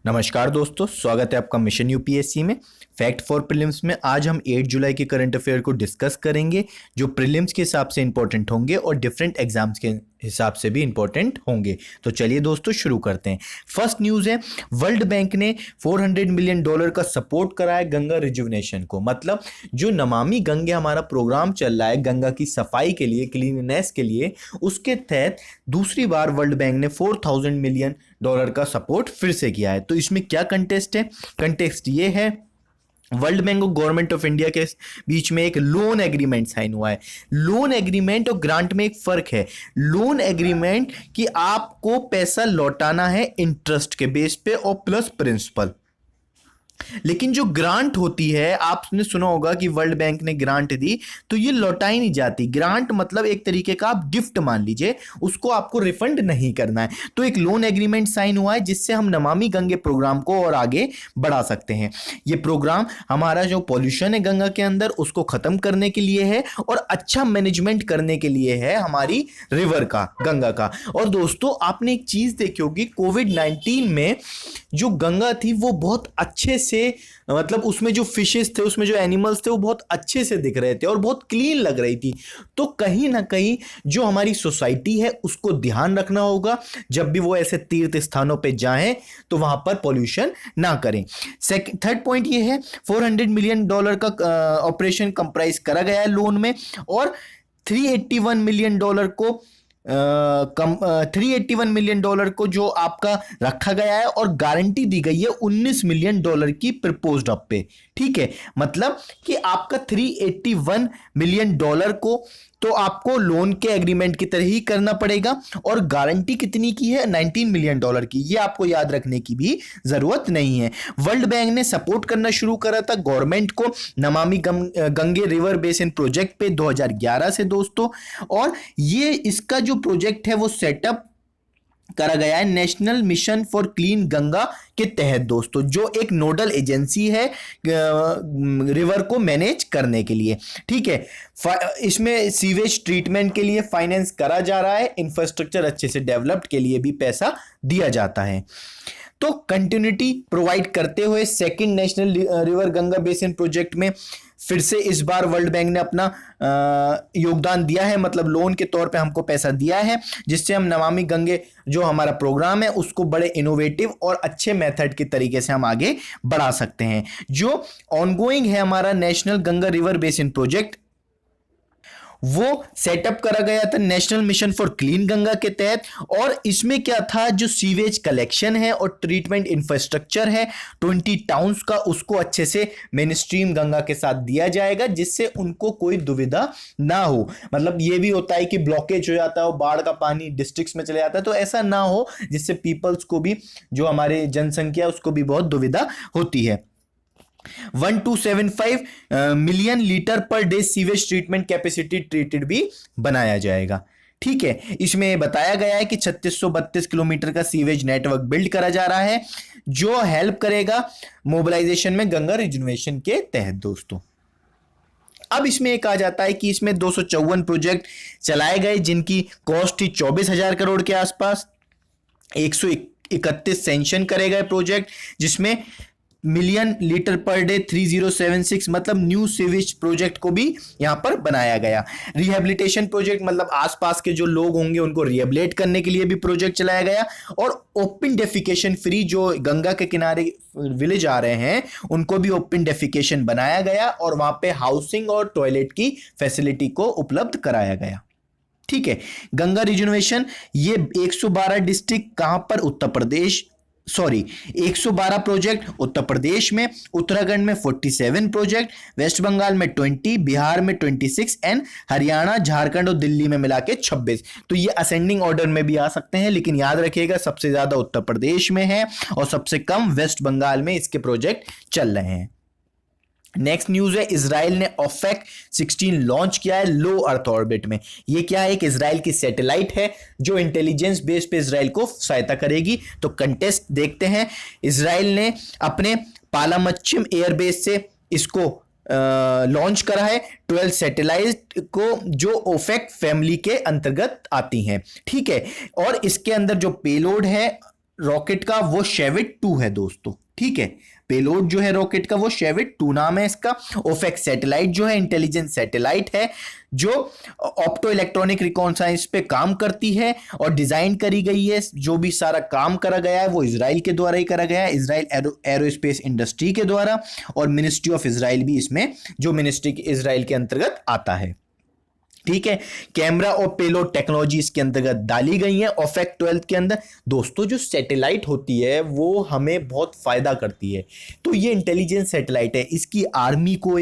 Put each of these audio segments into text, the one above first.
नमस्कार दोस्तों, स्वागत है आपका मिशन यूपीएससी में। फैक्ट फॉर प्रीलिम्स में आज हम 8 जुलाई के करंट अफेयर को डिस्कस करेंगे, जो प्रीलिम्स के हिसाब से इंपॉर्टेंट होंगे और डिफरेंट एग्जाम्स के हिसाब से भी इंपॉर्टेंट होंगे। तो चलिए दोस्तों शुरू करते हैं। फर्स्ट न्यूज़ है, वर्ल्ड बैंक ने $400 मिलियन का सपोर्ट करा है गंगा रिजुविनेशन को। मतलब जो नमामि गंगे हमारा प्रोग्राम चल रहा है गंगा की सफाई के लिए, क्लीननेस के लिए, उसके तहत दूसरी बार वर्ल्ड बैंक ने $4,000 मिलियन का सपोर्ट फिर से किया है। तो इसमें क्या कंटेस्ट है? कंटेस्ट ये है, वर्ल्ड बैंक और गवर्नमेंट ऑफ इंडिया के बीच में एक लोन एग्रीमेंट साइन हुआ है। लोन एग्रीमेंट और ग्रांट में एक फर्क है। लोन एग्रीमेंट कि आपको पैसा लौटाना है इंटरेस्ट के बेस पे और प्लस प्रिंसिपल, लेकिन जो ग्रांट होती है, आपने सुना होगा कि वर्ल्ड बैंक ने ग्रांट दी तो ये लौटाई नहीं जाती। ग्रांट मतलब एक तरीके का आप गिफ्ट मान लीजिए, उसको आपको रिफंड नहीं करना है। तो एक लोन एग्रीमेंट साइन हुआ है जिससे हम नमामि गंगे प्रोग्राम को और आगे बढ़ा सकते हैं। ये प्रोग्राम हमारा जो पॉल्यूशन है गंगा के अंदर उसको खत्म करने के लिए है और अच्छा मैनेजमेंट करने के लिए है हमारी रिवर का, गंगा का। और दोस्तों आपने एक चीज देखी होगी, कोविड-19 में जो गंगा थी वो बहुत अच्छे से, मतलब उसमें जो फिशेस थे, उसमें जो एनिमल्स थे वो बहुत अच्छे से दिख रहे थे और बहुत क्लीन लग रही थी। तो कहीं ना कहीं जो हमारी सोसाइटी है उसको ध्यान रखना होगा, जब भी वो ऐसे तीर्थ स्थानों पे जाएं तो वहां पर पॉल्यूशन ना करें। थर्ड पॉइंट ये है, $400 मिलियन का ऑपरेशन कंप्राइज करा गया है लोन में, और $381 मिलियन को $381 मिलियन को जो आपका रखा गया है और गारंटी दी गई है $19 मिलियन की प्रपोज्ड अप पे। ठीक है, मतलब कि आपका $381 मिलियन को तो आपको लोन के एग्रीमेंट की तरह ही करना पड़ेगा, और गारंटी कितनी की है? $19 मिलियन की। ये आपको याद रखने की भी जरूरत नहीं है। वर्ल्ड बैंक ने सपोर्ट करना शुरू करा था गवर्नमेंट को Namami Gange river basin project पे 2011 से दोस्तों, और ये इसका जो प्रोजेक्ट है वो सेटअप करा गया है national mission for clean Ganga के तहत दोस्तों, जो एक नोडल एजेंसी है रिवर को मैनेज करने के लिए। ठीक है, इसमें सीवेज ट्रीटमेंट के लिए फाइनेंस करा जा रहा है, इंफ्रास्ट्रक्चर अच्छे से डेवलप्ड के लिए भी पैसा दिया जाता है। तो कंटिन्यूटी प्रोवाइड करते हुए second national river Ganga basin project में फिर से इस बार वर्ल्ड बैंक ने अपना योगदान दिया है, मतलब लोन के तौर पे हमको पैसा दिया है, जिससे हम नमामि गंगे जो हमारा प्रोग्राम है उसको बड़े इनोवेटिव और अच्छे मेथड के तरीके से हम आगे बढ़ा सकते हैं। जो ऑनगोइंग है हमारा national Ganga river basin project, वो सेटअप करा गया था national mission for clean Ganga के तहत, और इसमें क्या था, जो सीवेज कलेक्शन है और ट्रीटमेंट इंफ्रास्ट्रक्चर है 20 टाउन्स का, उसको अच्छे से मेन स्ट्रीम गंगा के साथ दिया जाएगा, जिससे उनको कोई दुविधा ना हो। मतलब ये भी होता है कि ब्लॉकेज हो जाता है और बाढ़ का पानी डिस्ट्रिक्ट्स में चले जाता है, तो ऐसा ना हो जिससे पीपल्स को भी, जो हमारे जनसंख्या उसको भी बहुत दुविधा होती है। 1275 million litre per day sewage treatment capacity treated भी बनाया जाएगा। ठीक है, इसमें बताया गया है कि 3632 किलोमीटर का सीवेज नेटवर्क बिल्ड करा जा रहा है, जो हेल्प करेगा मोबिलाइजेशन में गंगा रिजुविनेशन के तहत दोस्तों। अब इसमें एक आ जाता है कि इसमें 254 प्रोजेक्ट चलाए गए, जिनकी कॉस्ट थी 24,000 करोड़ के आसपास। 131 सैंक्शन करे गए प्रोजेक्ट, जिसमें मिलियन लीटर पर डे 3076 मतलब न्यू सीवेज प्रोजेक्ट को भी यहां पर बनाया गया। रिहेबिलिटेशन प्रोजेक्ट मतलब आसपास के जो लोग होंगे उनको रिहेबिलिटेट करने के लिए भी प्रोजेक्ट चलाया गया, और ओपन डेफिकेशन फ्री जो गंगा के किनारे विलेज आ रहे हैं उनको भी ओपन डेफिकेशन बनाया गया, और वहां पे हाउसिंग और टॉयलेट की फैसिलिटी को उपलब्ध कराया गया। ठीक है, गंगा रिजुविनेशन ये 112 डिस्ट्रिक्ट कहां पर? उत्तर प्रदेश, 112 प्रोजेक्ट उत्तर प्रदेश में, उत्तराखंड में 47 प्रोजेक्ट, वेस्ट बंगाल में 20, बिहार में 26 एंड हरियाणा, झारखंड और दिल्ली में मिला के 26। तो ये असेंडिंग ऑर्डर में भी आ सकते हैं, लेकिन याद रखिएगा सबसे ज्यादा उत्तर प्रदेश में है और सबसे कम वेस्ट बंगाल में इसके प्रोजेक्ट चल रहे हैं। नेक्स्ट न्यूज है, इजराइल ने ओफेक 16 लॉन्च किया है लो अर्थ ऑर्बिट में। ये क्या है? एक इजराइल की सैटेलाइट है जो इंटेलिजेंस बेस पे इजराइल को सहायता करेगी। तो कंटेस्ट देखते हैं, इजराइल ने अपने पालामच्चिम एयरबेस से इसको लॉन्च करा है 12 सैटेलाइट को, जो ओफेक फैमिली के अंतर्गत आती हैं। ठीक है, और इसके अंदर जो पेलोड है रॉकेट का वो शेविट 2 है दोस्तों, ठीक है। पेलोड जो है रॉकेट का वो शेविट 2 नाम है इसका। ओफेक्स सैटेलाइट जो है इंटेलिजेंस सैटेलाइट है जो ऑप्टो इलेक्ट्रॉनिक रिकॉन्साइंस पे काम करती है और डिजाइन करी गई है। जो भी सारा काम करा गया है वो इजराइल के द्वारा ही करा गया है, इजराइल एरोस्पेस इंडस्ट्री के द्वारा, और मिनिस्ट्री ऑफ इजराइल भी इसमें जो मिनिस्ट्री इजराइल के अंतर्गत आता है, ठीक है। कैमरा और पेलोड टेक्नोलॉजी इसके अंतर्गत डाली गई है ओफेक 12 के अंदर। दोस्तों जो सैटेलाइट होती है वो हमें बहुत फायदा करती है, तो ये इंटेलिजेंस सैटेलाइट है, इसकी आर्मी को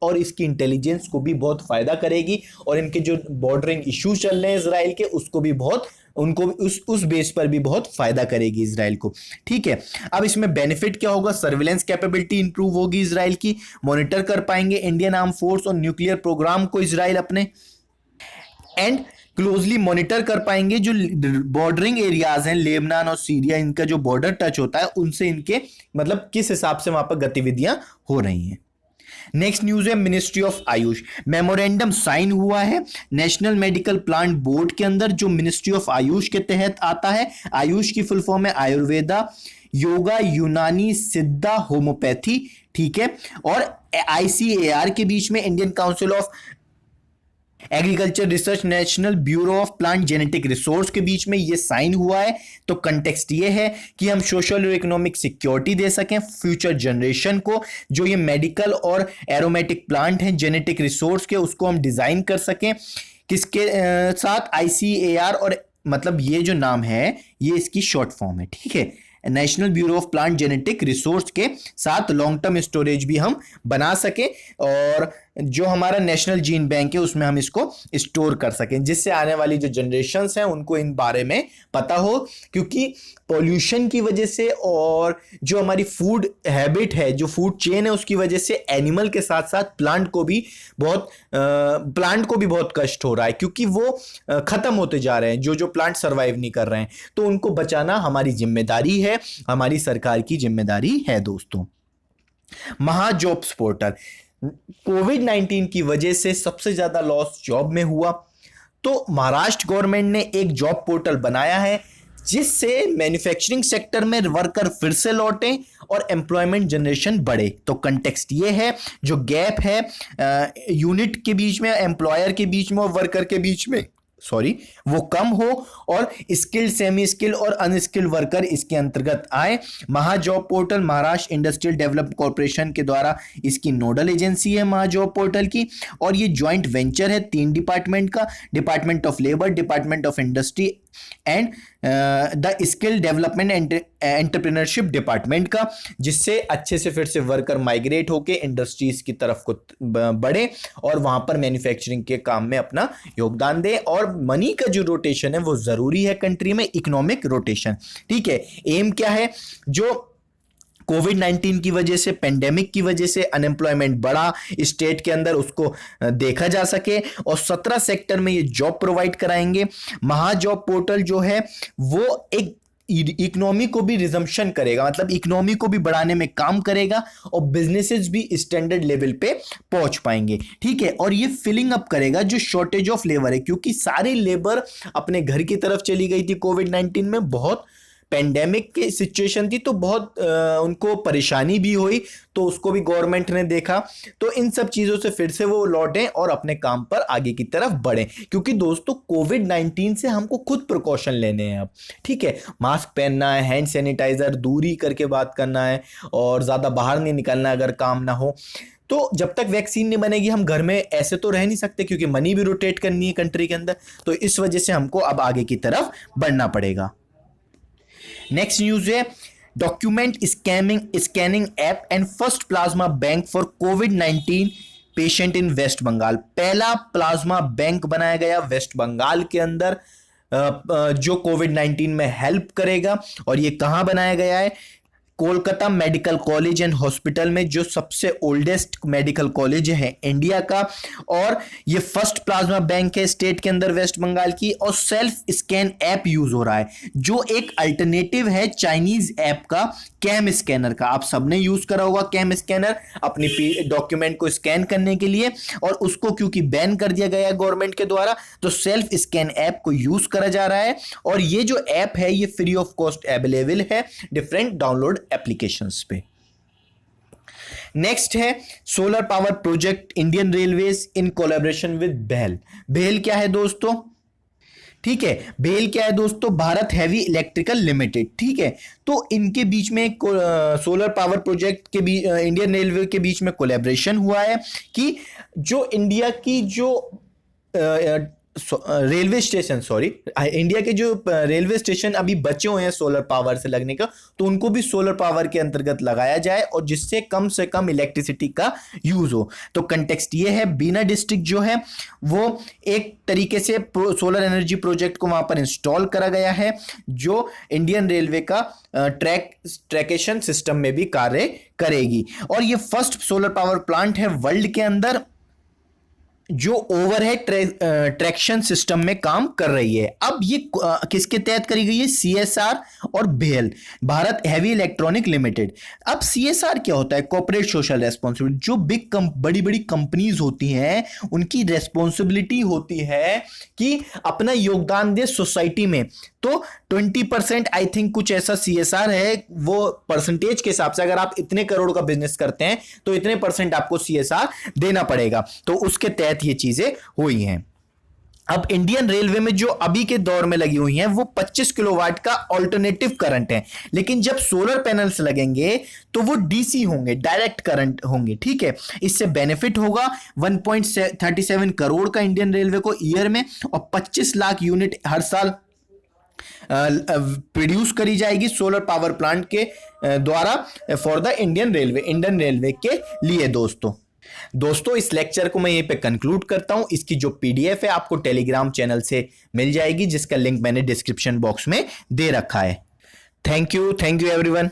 और इसकी इंटेलिजेंस को भी बहुत फायदा करेगी, और इनके जो बॉर्डरिंग इशू चल रहे हैं इसराइल के उसको भी बहुत, उनको उस बेस पर भी बहुत फायदा करेगी इसराइल को, ठीक है। अब इसमें बेनिफिट क्या होगा? सर्विलेंस कैपेबिलिटी इंप्रूव होगी इसराइल की, मॉनिटर कर पाएंगे इंडियन आर्म फोर्स और न्यूक्लियर प्रोग्राम को इसराइल अपने, एंड क्लोजली मॉनिटर कर पाएंगे जो बॉर्डरिंग एरियाज हैं लेबनान और सीरिया, इनका जो बॉर्डर टच होता है उनसे इनके मतलब किस हिसाब से वहां पर गतिविधियां हो रही हैं। नेक्स्ट न्यूज है ministry of AYUSH, memorandum sign हुआ है नेशनल मेडिकल प्लांट बोर्ड के अंदर जो मिनिस्ट्री ऑफ आयुष के तहत आता है। आयुष की फुल फॉर्म है आयुर्वेदा, योगा, यूनानी, सिद्धा, होम्योपैथी, ठीक है। और ICAR के बीच में Indian council of agriculture research, national bureau of plant genetic resource के बीच में ये साइन हुआ है। तो कंटेक्स्ट ये है कि हम सोशल और इकोनॉमिक सिक्योरिटी दे सकें फ्यूचर जनरेशन को, जो ये मेडिकल और एरोमेटिक प्लांट हैं जेनेटिक रिसोर्स के, उसको हम डिजाइन कर सकें किसके साथ? ICAR, और मतलब ये जो नाम है ये इसकी शॉर्ट फॉर्म है, ठीक है। National bureau of plant genetic resource के साथ लॉन्ग टर्म स्टोरेज भी हम बना सके, और जो हमारा नेशनल जीन बैंक है उसमें हम इसको स्टोर कर सकें, जिससे आने वाली जो जनरेशन्स हैं उनको इन बारे में पता हो। क्योंकि पॉल्यूशन की वजह से और जो हमारी फूड हैबिट है, जो फूड चेन है, उसकी वजह से एनिमल के साथ साथ प्लांट को भी बहुत कष्ट हो रहा है, क्योंकि वो खत्म होते जा रहे हैं, जो प्लांट सर्वाइव नहीं कर रहे हैं। तो उनको बचाना हमारी जिम्मेदारी है, हमारी सरकार की जिम्मेदारी है दोस्तों। महाजॉब्स पोर्टल, कोविड-19 की वजह से सबसे ज्यादा लॉस जॉब में हुआ, तो महाराष्ट्र गवर्नमेंट ने एक जॉब पोर्टल बनाया है जिससे मैन्युफैक्चरिंग सेक्टर में वर्कर फिर से लौटें और एम्प्लॉयमेंट जनरेशन बढ़े। तो कंटेक्स्ट ये है, जो गैप है यूनिट के बीच में, एम्प्लॉयर के बीच में और वर्कर के बीच में, वो कम हो, और स्किल्ड, सेमी स्किल्ड और अनस्किल्ड वर्कर इसके अंतर्गत आए। MahaJob portal Maharashtra industrial development corporation के द्वारा इसकी नोडल एजेंसी है महाजॉब पोर्टल की, और ये जॉइंट वेंचर है 3 डिपार्टमेंट का, department of labour, department of industry and the skill development entrepreneurship department का, जिससे अच्छे से फिर से वर्कर माइग्रेट होके इंडस्ट्रीज की तरफ को बढ़े और वहां पर मैन्युफैक्चरिंग के काम में अपना योगदान दे। और मनी का जो रोटेशन है वो जरूरी है कंट्री में, इकोनॉमिक रोटेशन, ठीक है। एम क्या है? जो कोविड-19 की वजह से, पेंडेमिक की वजह से अनएम्प्लॉयमेंट बढ़ा स्टेट के अंदर, उसको देखा जा सके, और 17 सेक्टर में ये जॉब प्रोवाइड कराएंगे। महाजॉब पोर्टल जो है वो एक इकोनॉमी को भी रिजम्पशन करेगा, मतलब इकोनॉमी को भी बढ़ाने में काम करेगा, और बिजनेसेस भी स्टैंडर्ड लेवल पे पहुंच पाएंगे, ठीक है। और ये फिलिंग अप करेगा जो शॉर्टेज ऑफ लेबर है, क्योंकि सारी लेबर अपने घर की तरफ चली गई थी कोविड-19 में, बहुत पेंडेमिक की सिचुएशन थी, तो बहुत उनको परेशानी भी हुई, तो उसको भी गवर्नमेंट ने देखा। तो इन सब चीज़ों से फिर से वो लौटें और अपने काम पर आगे की तरफ बढ़ें, क्योंकि दोस्तों कोविड-19 से हमको खुद प्रिकॉशन लेने हैं अब, ठीक है। मास्क पहनना है, हैंड सैनिटाइजर, दूरी करके बात करना है, और ज़्यादा बाहर नहीं निकलना अगर काम ना हो। तो जब तक वैक्सीन नहीं बनेगी हम घर में ऐसे तो रह नहीं सकते, क्योंकि मनी भी रोटेट करनी है कंट्री के अंदर, तो इस वजह से हमको अब आगे की तरफ बढ़ना पड़ेगा। नेक्स्ट न्यूज है document scanning app and first plasma bank for कोविड-19 पेशेंट इन वेस्ट बंगाल। पहला प्लाज्मा बैंक बनाया गया वेस्ट बंगाल के अंदर जो कोविड-19 में हेल्प करेगा। और ये कहां बनाया गया है? Kolkata medical college and hospital में, जो सबसे ओल्डेस्ट मेडिकल कॉलेज है इंडिया का, और ये फर्स्ट प्लाज्मा बैंक है स्टेट के अंदर वेस्ट बंगाल की, और सेल्फ स्कैन ऐप यूज हो रहा है जो एक अल्टरनेटिव है चाइनीज ऐप का कैम स्कैनर का। आप सबने यूज करा होगा कैम स्कैनर अपनी डॉक्यूमेंट को स्कैन करने के लिए, और उसको क्योंकि बैन कर दिया गया है गवर्नमेंट के द्वारा, तो सेल्फ स्कैन ऐप को यूज करा जा रहा है। और ये जो ऐप है ये फ्री ऑफ कॉस्ट अवेलेबल है डिफरेंट डाउनलोड एप्लीकेशंस पे। नेक्स्ट है solar power project Indian Railways in collaboration with BEL. BEL क्या है दोस्तों? ठीक है, बेल क्या है दोस्तों? भारत हैवी इलेक्ट्रिकल लिमिटेड। ठीक है, तो इनके बीच में एक सोलर पावर प्रोजेक्ट के बीच इंडियन रेलवे के बीच में कोलैबोरेशन हुआ है कि जो इंडिया की जो रेलवे स्टेशन, सॉरी, इंडिया के जो रेलवे स्टेशन अभी बचे हुए हैं सोलर पावर से लगने का, तो उनको भी सोलर पावर के अंतर्गत लगाया जाए और जिससे कम से कम इलेक्ट्रिसिटी का यूज हो। तो कंटेक्स्ट ये है, बीना डिस्ट्रिक्ट जो है वो एक तरीके से सोलर एनर्जी प्रोजेक्ट को वहां पर इंस्टॉल करा गया है जो इंडियन रेलवे का ट्रैकेशन सिस्टम में भी कार्य करेगी। और ये फर्स्ट सोलर पावर प्लांट है वर्ल्ड के अंदर जो ओवरहेड ट्रैक्शन सिस्टम में काम कर रही है। अब ये किसके तहत करी गई है? सीएसआर और बेल, भारत हैवी इलेक्ट्रॉनिक लिमिटेड। अब सीएसआर क्या होता है? Corporate social responsibility. जो बड़ी बड़ी कंपनीज होती हैं उनकी रेस्पॉन्सिबिलिटी होती है कि अपना योगदान दे सोसाइटी में। तो 20% आई थिंक कुछ ऐसा सीएसआर है, वो परसेंटेज के हिसाब से अगर आप इतने करोड़ का बिजनेस करते हैं तो इतने % आपको सीएसआर देना पड़ेगा। तो उसके तहत ये चीजें हुई हैं। अब इंडियन रेलवे में जो अभी के दौर में लगी हुई हैं वो 25 किलोवाट का ऑल्टरनेटिव करंट है, लेकिन जब सोलर पैनल्स लगेंगे तो वो डीसी होंगे, डायरेक्ट करंट होंगे। ठीक है, इससे बेनिफिट होगा 1.37 करोड़ का इंडियन रेलवे को ईयर में, और 25 लाख यूनिट हर साल प्रोड्यूस करी जाएगी सोलर पावर प्लांट के द्वारा फॉर द इंडियन रेलवे के लिए। दोस्तों इस लेक्चर को मैं यहीं पे कंक्लूड करता हूं। इसकी जो पीडीएफ है आपको टेलीग्राम चैनल से मिल जाएगी जिसका लिंक मैंने डिस्क्रिप्शन बॉक्स में दे रखा है। Thank you everyone.